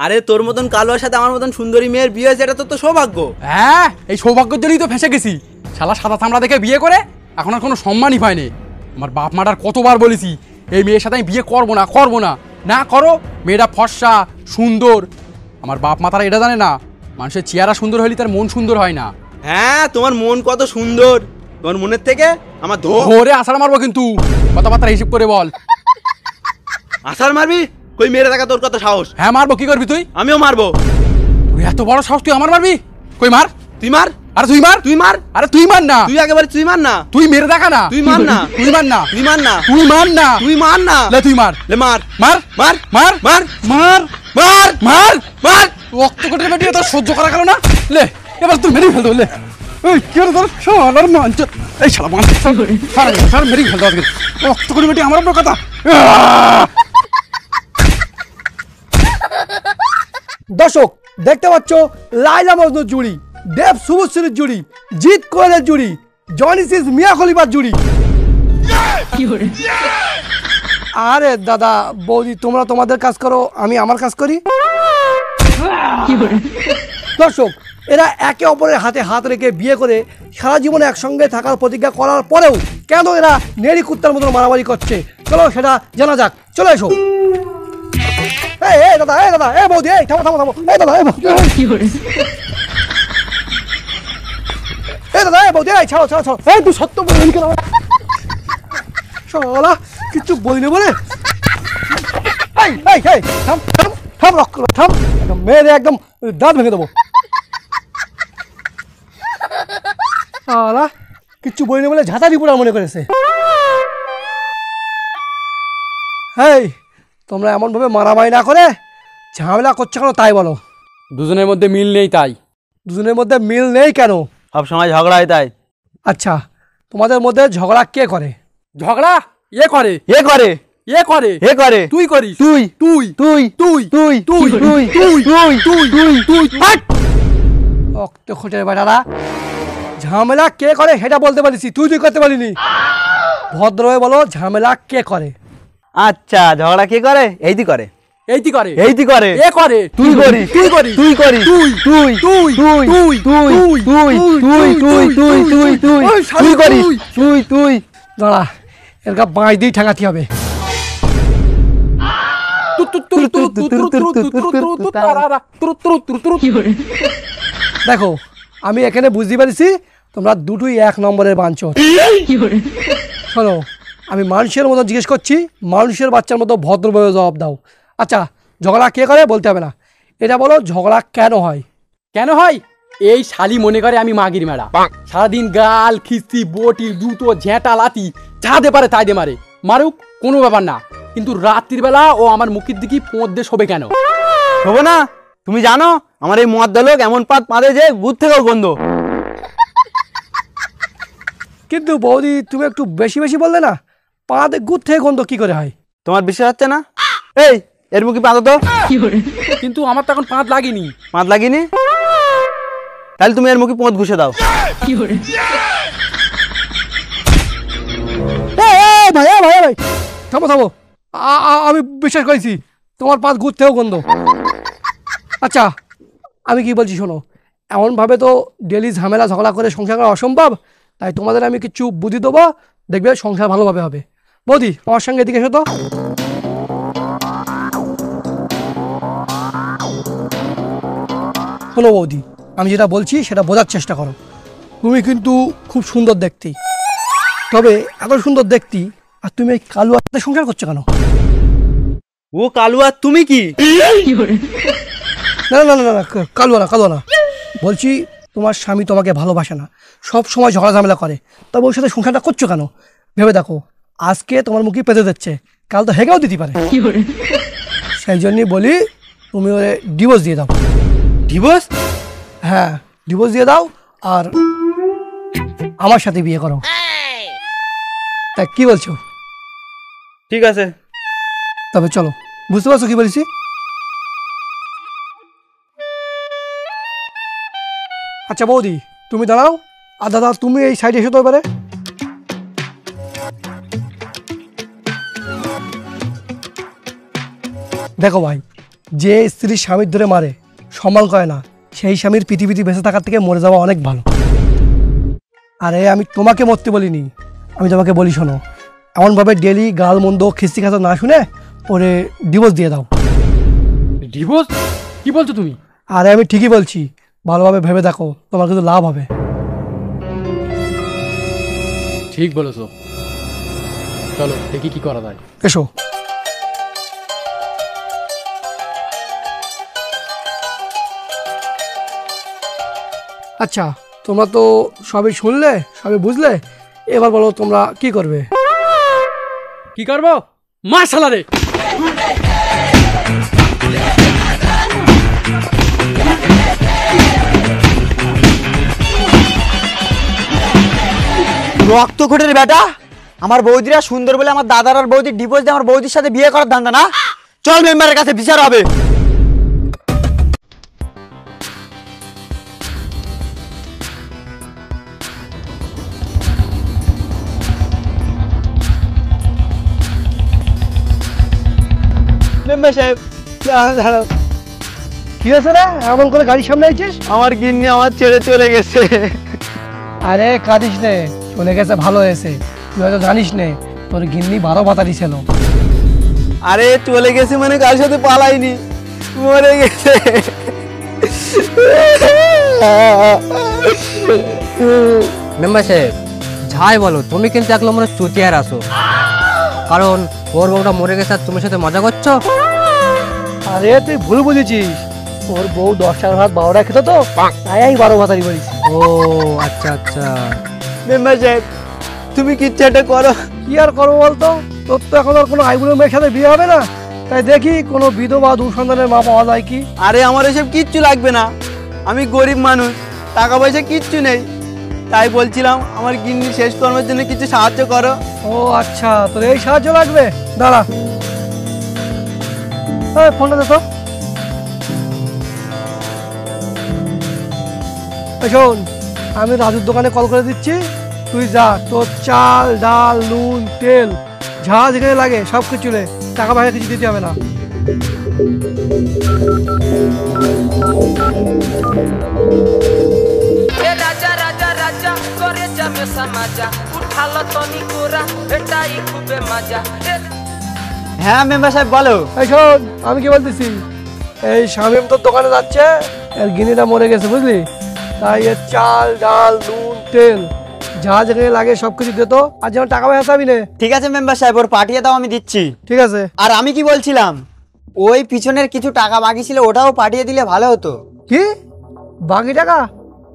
আরে তোর মতন কালোয়ার সাথে আমার মতন সুন্দরী মেয়ের বিয়ে হয়েছে, এটা তো সৌভাগ্য। হ্যাঁ, এই সৌভাগ্যের জন্যই তো ফেঁসে গেছি। শালা সাদা চামড়া দেখে বিয়ে করে এখন আর কোনো সম্মানই পায়নি। আমার বাপ মাটার কতবার বলেছি এই মেয়ের সাথে আমি বিয়ে করবো না, করবো না। না করো, মেয়েটা ফর্সা সুন্দর। আমার বাপ মা তারা এটা জানে না, মানুষের চেহারা সুন্দর হলে তার মন সুন্দর হয় না। হ্যাঁ, তোমার মন কত সুন্দর, তোমার মনের থেকে আমার ধরে আষাঢ় মারবো কিন্তু, কথাবার্তা হিসেব করে বল। আষাঢ় মারবি? কই মেরে দেখা তোর কত সাহস? হ্যাঁ মারবো, কি করবি তুই? আমিও মারবো। তুই এত বড় সাহস, তুই আমার মারবি? কই মার, তুই মার। আরে তুই মার, তুই মার। আরে তুই মার না, তুই একেবারে তুই মার না, তুই মেরে দেখা না, তুই মার না, তুই মার না, তুই মার না, তুই মার না, তুই মার না। লে তুই মার, লে মার মার মার মার মার মার মার মার মার। রক্ত কোটে বেটি তো সহ্য করা গেল না। লে এবার তুই মেরে ফেল, লে এই কি হলো তোর শালার মানচ, এই শালা মান সারা মেরে ফেল আজকে। রক্ত কোটে বেটি আমার উপর কথা। দর্শক দেখতে পাচ্ছ লাইলা মজনুর জুড়ি, দেব শুভশ্রীর জুড়ি, জিৎ কোয়েলের জুড়ি, জনিসিস মিয়া খলিফার জুড়ি। আরে দাদা বৌদি, তোমরা তোমাদের কাজ করো, আমি আমার কাজ করি। দর্শক, এরা একে অপরের হাতে হাত রেখে বিয়ে করে সারা জীবনে একসঙ্গে থাকার প্রতিজ্ঞা করার পরেও কেন এরা নেড়ি কুত্তার মতো মারামারি করছে, চলো সেটা জানা যাক। চলে এসো। দাদা দাদা, বৌদি, থামো থামো থামো। দাদা দাদা, বৌদি, ছাড়ো ছাড়ো ছাড়ো। তুই সত্য বলবি কেন? শালা কিছু বলিনি বলে। থাম থাম থাম, রক্ত থাম, মেরে একদম দাঁত ভেঙে দেবো। শালা কিচ্ছু বলিনি বলে ঝাঁটারি পোড়া মনে করেছে। তোমরা এমন ভাবে মারামারি না করে ঝামেলা করছো কেন তাই বলো। দুজনের মধ্যে মিল নেই তাই। দুজনের মধ্যে মিল নেই কেন? সব সময় ঝগড়া হয় তাই। আচ্ছা, তোমাদের মধ্যে ঝগড়া কে করে? ঝগড়া এ করে, এ করে, এ করে, এ করে। তুই করিস, তুই তুই তুই তুই তুই তুই তুই তুই তুই তুই তুই তুই। রক্ত খোঁটের বেটারা, ঝামেলা কে করে সেটা বলতে পারিস, তুই তুই করতে পারিনি। ভদ্র হয়ে বলো ঝামেলা কে করে। আচ্ছা, ঝগড়া কে করে? এইটি করে, এইটি করে, এইটি করে, এ করে, তুই করিস, তুই করিস, তুই করিস, তুই তুই তুই তুই তুই তুই তুই তুই তুই তুই তুই তুই তুই করিস, তুই তুই। দাঁড়া, এর গা বাঁশ দিয়ে ঠেকাতে হবে। দেখো, আমি এখানে বুঝতে পারছি তোমরা দুটোই এক নম্বরের বাঞ্চোত। শোনো, আমি মানুষের মতো জিজ্ঞেস করছি, মানুষের বাচ্চার মতো ভদ্রভাবে জবাব দাও। আচ্ছা, ঝগড়া কে করে বলতে হবে না, এটা বলো ঝগড়া কেন হয়? কেন হয়? এই শালি মনে করে আমি মাগির মেড়া, সারাদিন গাল খিস্তি বটি জুতো ঝেঁটা লাতি যা দে পারে তাই দে মারে, মারুক কোনো ব্যাপার না। কিন্তু রাত্রির বেলা ও আমার মুখের দিকে পোঁত দিয়ে শোবে কেন? শোবো না? তুমি জানো আমার এই মদ্দা লোক এমন পাত পাঁদে যে গুড় থেকেও গন্ধ। কিন্তু বৌদি, তুমি একটু বেশি বেশি বললে না। পাঁদ গুড় থেকে গন্ধ কি করে হয়? তোমার বিশ্বাস হচ্ছে না? এই এর মুখে পাঁদো তো। কিন্তু আমার তো এখন পাঁত লাগেনি। পাঁদ লাগিনি? তাহলে তুমি এর মুখে পোঁত ঘুষে দাও। ভাই ভাই ভাই, থামো থামো, আমি বিশ্বাস করেছি তোমার পাঁচ গুড় থেকেও গন্ধ। আচ্ছা, আমি কি বলছি শোনো, এমনভাবে তো ডেলি ঝামেলা ঝগড়া করে সংসার করা অসম্ভব, তাই তোমাদের আমি কিছু বুদ্ধি দেবো, দেখবে সংসার ভালোভাবে হবে। বৌদি, আমার সঙ্গে এদিকে এসো তো। শোনো বৌদি, আমি যেটা বলছি সেটা বোঝার চেষ্টা করো। তুমি কিন্তু খুব সুন্দর দেখতে, তবে এত সুন্দর দেখতে আর তুমি এই কালুয়ার সাথে সংসার করছো কেন? ও কালুয়া, তুমি কি? না না না না, কালুয়া না, কালুয়া না। বলছি তোমার স্বামী তোমাকে ভালোবাসে না, সব সময় ঝগড়া ঝামেলা করে, তবে ওর সাথে সংসারটা করছো কেন? ভেবে দেখো, আজকে তোমার মুখে পেতে দিচ্ছে, কাল তো হেগেও দিতে পারে। সেই জন্যই বলি তুমি ওরে ডিভোর্স দিয়ে দাও। ডিভোর্স? হ্যাঁ, ডিভোর্স দিয়ে দাও আর আমার সাথে বিয়ে করো। তা কি বলছো? ঠিক আছে, তবে চলো। বুঝতে পারছো কি বলেছি? আচ্ছা বৌদি, তুমি দাঁড়াও, আর দাদা তুমি এই সাইডে এসো তো এবারে। দেখো ভাই, যে স্ত্রী স্বামীর ধরে মারে, সম্মান করে না, সেই স্বামীর পৃথিবীতে বেঁচে থাকার থেকে মরে যাওয়া অনেক ভালো। আরে আমি তোমাকে মরতে বলিনি, আমি তোমাকে বলি শোনো, এমনভাবে ডেলি গাল মন্দ খিস্তি খাতা না শুনে ওরে ডিভোর্স দিয়ে দাও। ডিভোর্স? কি বলছো তুমি? আরে আমি ঠিকই বলছি, ভালোভাবে ভেবে দেখো, তোমার কিন্তু লাভ হবে। ঠিক বলেছো, চলো দেখি কি করা যায়। এসো। আচ্ছা, তোমরা তো সবই শুনলে, সবই বুঝলে, এবার বলো তোমরা কি করবে? কি করবো? মার শালারে। রক্তকোটের বেটা, আমার বৌদিরা সুন্দর বলে আমার দাদার আর বৌদির ডিভোর্স দিয়ে আমার বৌদির সাথে বিয়ে করার ধান্দা না? চল মেম্বারের কাছে বিচার হবে। মেম্বার সাহেব, দাঁড়াও, কি হয়েছে রে? এমন করে গাড়ির সামনে আইছিস? আমার গিন্নি আমার ছেড়ে চলে গেছে। আরে কাঁদিস নে, চলে গেছে ভালো হয়েছে। তুই হয়তো জানিস নে, তোর গিন্নি 12 ভাতারি ছিল। আরে চলে গেছে মানে কার সাথে পালাইনি, মরে গেছে। মেম্বার সাহেব, যাই বলো, তুমি কিন্তু এক নম্বরের চুতিয়ার আসো। কারণ ওর বউটা মরে গেছে আর তুমি সাথে মজা করছো। আরে তুই ভুল বুঝেছিস, ওর বউ 10টার ভাত 12টা খেত তো, তাই আমি 12 ভাতারি বলিস। ও আচ্ছা আচ্ছা। মেম্বার সাহেব, তুমি কিচ্ছু একটা করো। কি আর করবো বলতো, তোর তো এখন আর কোনো আইবুড়ো মেয়ের সাথে বিয়ে হবে না, তাই দেখি কোনো বিধবা দুঃসন্তানের মা পাওয়া যায় কি। আরে আমার এসব কিচ্ছু লাগবে না, আমি গরিব মানুষ, টাকা পয়সা কিচ্ছু নেই, তাই বলছিলাম আমার গিন্নি শেষ কর্মের জন্য কিছু সাহায্য করো। ও আচ্ছা, তোর এই সাহায্য লাগবে, দাঁড়া। এই ফোনটা দে তো। এই শোন, আমি রাজুর দোকানে কল করে দিচ্ছি, তুই যা, তোর চাল ডাল নুন তেল যা যেখানে লাগে সব কিছু নে, টাকা পয়সা কিছু দিতে হবে না। রাজা রাজা রাজা করে যাবে সমাজা, উঠালো তনি কোরা, এটাই খুবে মজা। হ্যাঁ মেম্বার সাহেব বলো। এই শোন, আমি কি বলতেছি, এই শামীম তোর দোকানে যাচ্ছে, এর গিনিটা মরে গেছে বুঝলি, তাই এর চাল ডাল নুন তেল যা যেখানে লাগে সব কিছু দে তো, আর যেন টাকা পয়সা চাবি নে। ঠিক আছে মেম্বার সাহেব, ওর পাঠিয়ে দাও, আমি দিচ্ছি। ঠিক আছে। আর আমি কি বলছিলাম, ওই পিছনের কিছু টাকা বাকি ছিল, ওটাও পাঠিয়ে দিলে ভালো হতো। কি বাকি টাকা?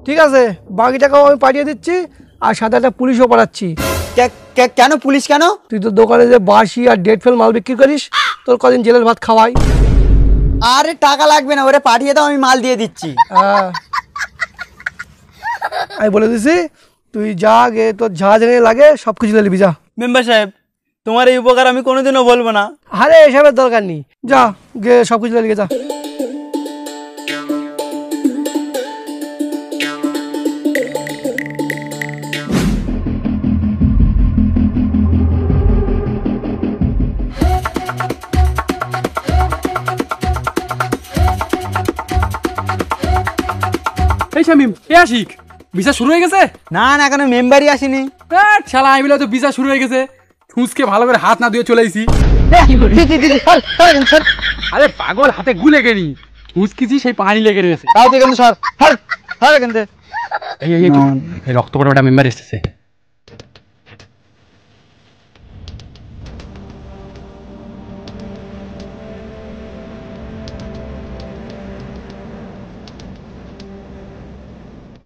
ঠিক আছে, বাকি টাকাও আমি পাঠিয়ে দিচ্ছি, আর সাথে একটা পুলিশও পাঠাচ্ছি। কেন পুলিশ কেন? তুই তো দোকানে যে বাসি আর ডেট ফেল মাল বিক্রি করিস, তোর কদিন জেলের ভাত খাওয়াই। আরে টাকা লাগবে না, ওরে পাঠিয়ে দাও, আমি মাল দিয়ে দিচ্ছি। হ্যাঁ, আমি বলে দিছি, তুই যা গে, তোর যা যেখানে লাগে সব কিছু নিবি, যা। মেম্বার সাহেব, তোমার এই উপকার আমি কোনোদিনও বলবো না। আরে এসবের দরকার নেই, যা গে সব কিছু লিখে যা। এই শামিম, এ আশিক, বিচার শুরু হয়ে গেছে? না না, এখনো মেম্বারই আসেনি। শালা আমি বলে তো বিচার শুরু হয়ে গেছে, ঠুসকে ভালো করে হাত না দিয়ে চলে আইছি। আরে পাগল, হাতে গু লেগে নি, ঠুসকিছি সেই পানি লেগে রয়েছে। তাও তুই কিন্তু সর, কিন্তু এই রক্ত করে ওটা মেম্বার এসেছে।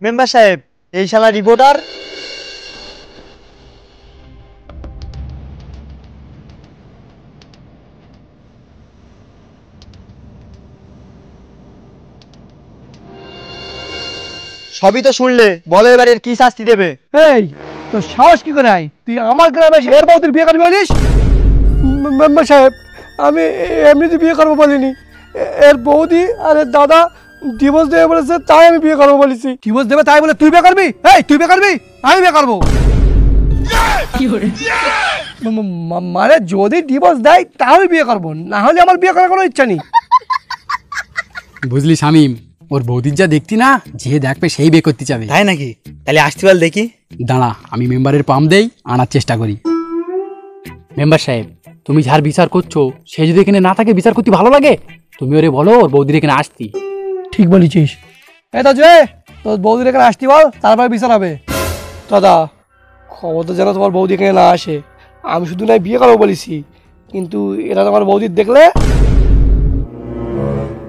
মেম্বার সাহেব, এই শালা রিপোর্টার। সবই তো শুনলে, বলো এবার এর কি শাস্তি দেবে? এই তোর সাহস কি করে, তুই আমার গ্রামে এসে এর বউদের বিয়ে করবি বলিস? মেম্বার সাহেব, আমি এমনিতে বিয়ে করবো বলিনি, এর বৌদি আর এর দাদা ডিভোর্স দেবে বলেছে, তাই আমি বিয়ে করবো বলেছি। ডিভোর্স দেবে তাই বলে তুই বিয়ে করবি? এই তুই বিয়ে করবি? আমি বিয়ে করবো। মানে যদি ডিভোর্স দেয় তাহলে বিয়ে করবো, না হলে আমার বিয়ে করার কোনো ইচ্ছা নেই। বুঝলি শামিম, ওর বৌদির যা দেখতি না, যে দেখবে সেই বে করতে যাবে। তাই নাকি? তাহলে আসতে বল দেখি। দাঁড়া, আমি মেম্বারের পাম দেই, আনার চেষ্টা করি। মেম্বার সাহেব, তুমি যার বিচার করছো সে যদি এখানে না থাকে বিচার করতে ভালো লাগে, তুমি ওরে বলো ওর বৌদির এখানে আসতি। ঠিক বলেছিস। এই তো যে তোর বৌদির এখানে আসতে বল, তারপরে বিচার হবে। দাদা খবর তো যেন তোমার বৌদি এখানে না আসে। আমি শুধু নাই বিয়ে করবো বলেছি, কিন্তু এরা তোমার বৌদির দেখলে।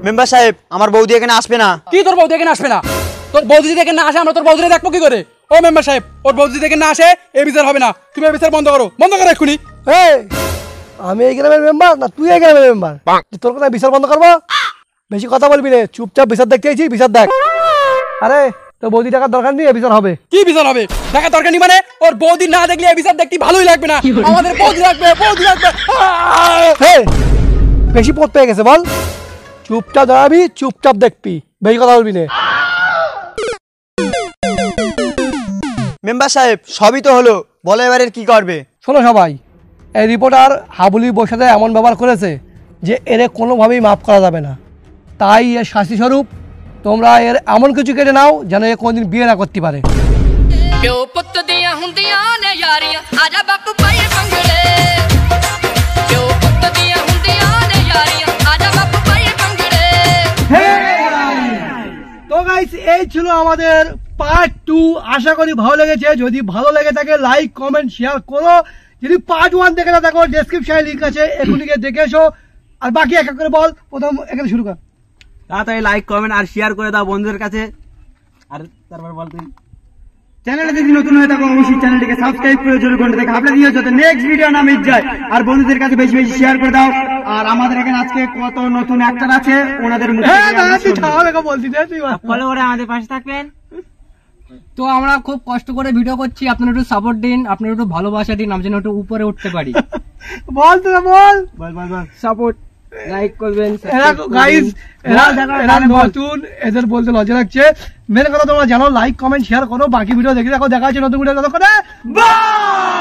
মেম্বার সাহেব, আমার বৌদি এখানে আসবে না। কি তোর বৌদি এখানে আসবে না? তোর বৌদি যদি এখানে না আসে আমরা তোর বৌদিরে দেখবো কি করে? ও মেম্বার সাহেব, ওর বৌদি যদি এখানে না আসে এই বিচার হবে না। তুমি এই বিচার বন্ধ করো, বন্ধ করো এক্ষুনি। এই আমি এই গ্রামের মেম্বার না তুই এই গ্রামের মেম্বার? তোর কথা বিচার বন্ধ করবো? বেশি কথা বলবি না, চুপচাপ বিচার দেখতে চাইছি, বিচার দেখ। আরে তোর বৌদি টাকার দরকার নেই, বিচার হবে। কি বিচার হবে? দেখা দরকার নেই মানে? ওর বৌদি না দেখলে এই বিচার দেখতে ভালোই লাগবে না। আমাদের বৌদি লাগবে, বৌদি লাগবে। এই, বেশি পথ পেয়ে গেছে বল। চুপচাপ দাঁড়াবি, চুপচাপ দেখবি, বেশি কথা বলবি না। মেম্বার সাহেব, সবই তো হলো, বলো এবারের কি করবে? শোনো সবাই, এই রিপোর্টার হাবুলির বউর সাথে এমন ব্যবহার করেছে যে এর কোনোভাবেই মাফ করা যাবে না। তাই এর শাস্তি স্বরূপ তোমরা এর এমন কিছু কেটে নাও যেন এ কোনোদিন বিয়ে না করতে পারে। ਪਿਓ ਪੁੱਤ ਦੀਆਂ ਹੁੰਦੀਆਂ ਨੇ ਯਾਰੀਆਂ ਆਜਾ ਬਾਪੂ ਪਾਈਏ ਪੰਗੜੇ ਪਿਓ ਪੁੱਤ ਦੀਆਂ ਹੁੰਦੀਆਂ ਨੇ ਯਾਰੀਆਂ ਆਜਾ ਬਾਪੂ ਪਾਈਏ ਪੰਗੜੇ তো গাইস, এই ছিল আমাদের পার্ট 2। আশা করি ভালো লেগেছে। যদি ভালো লেগে থাকে লাইক কমেন্ট শেয়ার করো। যদি পার্ট 1 দেখে না থাকো ডেসক্রিপশনে লিংক আছে, এখনই গিয়ে দেখে এসো। আর বাকি এক এক করে বল, প্রথম এখানে শুরু কর। তাড়াতাড়ি লাইক কমেন্ট আর শেয়ার করে দাও বন্ধুদের কাছে। আর তারপর বল তুই। চ্যানেলে যদি নতুন হয়ে থাকো অবশ্যই চ্যানেলটিকে সাবস্ক্রাইব করে জোরে ঘন্টা দেখে আপনি দিয়ে যাতে নেক্সট ভিডিও না মিস যায়। আর বন্ধুদের কাছে বেশি বেশি শেয়ার করে দাও। আর আমাদের এখানে আজকে কত নতুন অ্যাক্টর আছে ওনাদের মুখে ফলো করে আমাদের পাশে থাকবেন। তো আমরা খুব কষ্ট করে ভিডিও করছি, আপনারা একটু সাপোর্ট দিন, আপনারা একটু ভালোবাসা দিন, আমি যেন একটু উপরে উঠতে পারি। বল তোরা বল। সাপোর্ট, লাইক করবেন। গাইস এরা নতুন, এদের বলতে লজ্জা লাগছে। মেন কথা তোমরা জানো, লাইক কমেন্ট শেয়ার করো। বাকি ভিডিও দেখে দেখো, দেখা হচ্ছে নতুন ভিডিও। ততক্ষণে বাই।